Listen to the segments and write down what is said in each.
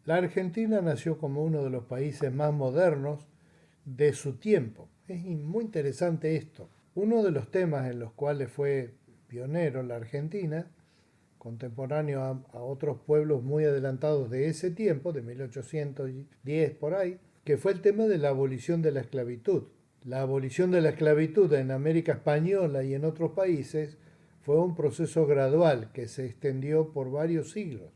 La Argentina nació como uno de los países más modernos de su tiempo. Es muy interesante esto. Uno de los temas en los cuales fue pionero la Argentina, contemporáneo a otros pueblos muy adelantados de ese tiempo, de 1810 por ahí, que fue el tema de la abolición de la esclavitud. La abolición de la esclavitud en América Española y en otros países fue un proceso gradual que se extendió por varios siglos.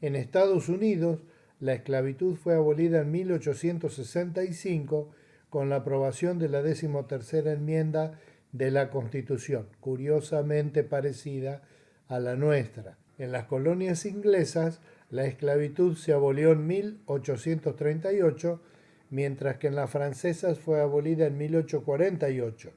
En Estados Unidos, la esclavitud fue abolida en 1865 con la aprobación de la 13ª enmienda de la Constitución, curiosamente parecida a la nuestra. En las colonias inglesas, la esclavitud se abolió en 1838, mientras que en las francesas fue abolida en 1848.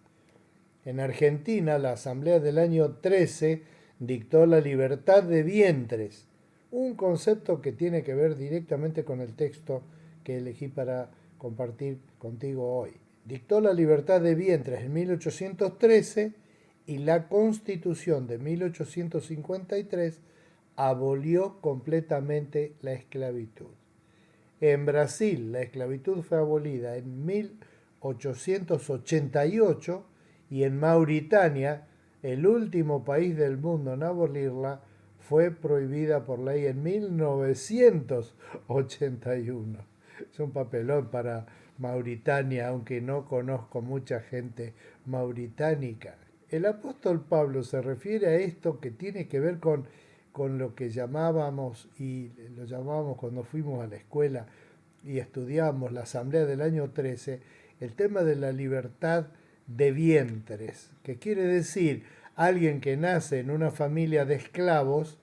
En Argentina, la Asamblea del año 13 dictó la libertad de vientres, un concepto que tiene que ver directamente con el texto que elegí para compartir contigo hoy. Dictó la libertad de vientres en 1813 y la Constitución de 1853 abolió completamente la esclavitud. En Brasil, la esclavitud fue abolida en 1888 y en Mauritania, el último país del mundo en abolirla, fue prohibida por ley en 1981. Es un papelón para Mauritania, aunque no conozco mucha gente mauritánica. El apóstol Pablo se refiere a esto que tiene que ver con lo que llamábamos, y lo llamábamos cuando fuimos a la escuela y estudiamos la asamblea del año 13, el tema de la libertad de vientres, que quiere decir alguien que nace en una familia de esclavos,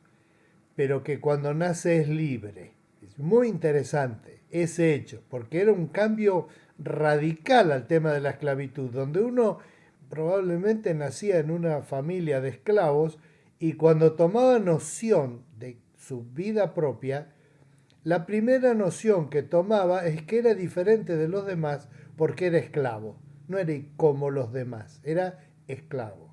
pero que cuando nace es libre. Es muy interesante ese hecho, porque era un cambio radical al tema de la esclavitud, donde uno probablemente nacía en una familia de esclavos y cuando tomaba noción de su vida propia, la primera noción que tomaba es que era diferente de los demás porque era esclavo. No era como los demás, era esclavo.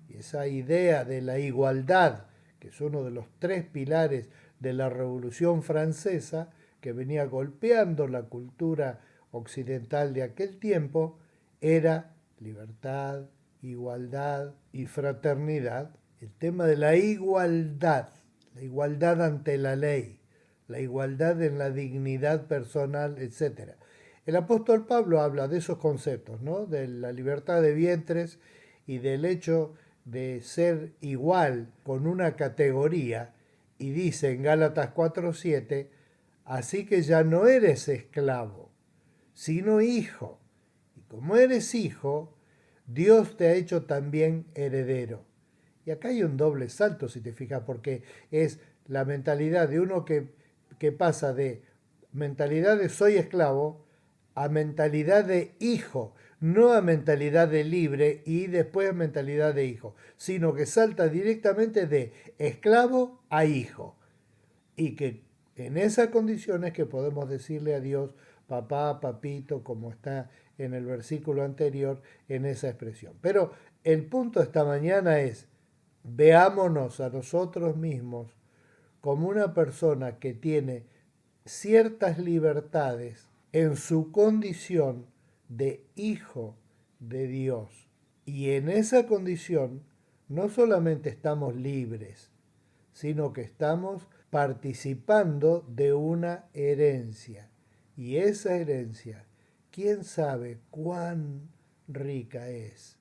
Y esa idea de la igualdad, que es uno de los tres pilares de la Revolución Francesa, que venía golpeando la cultura occidental de aquel tiempo, era libertad, igualdad y fraternidad. El tema de la igualdad ante la ley, la igualdad en la dignidad personal, etcétera. El apóstol Pablo habla de esos conceptos, ¿no? De la libertad de vientres y del hecho de ser igual con una categoría, y dice en Gálatas 4:7, así que ya no eres esclavo, sino hijo. Y como eres hijo, Dios te ha hecho también heredero. Y acá hay un doble salto, si te fijas, porque es la mentalidad de uno que pasa de mentalidad de soy esclavo a mentalidad de hijo, no a mentalidad de libre y después a mentalidad de hijo, sino que salta directamente de esclavo a hijo. Y que en esas condiciones que podemos decirle a Dios, papá, papito, como está en el versículo anterior, en esa expresión. Pero el punto esta mañana es, veámonos a nosotros mismos como una persona que tiene ciertas libertades en su condición de hijo de Dios. Y en esa condición no solamente estamos libres, sino que estamos participando de una herencia. Y esa herencia, quién sabe cuán rica es.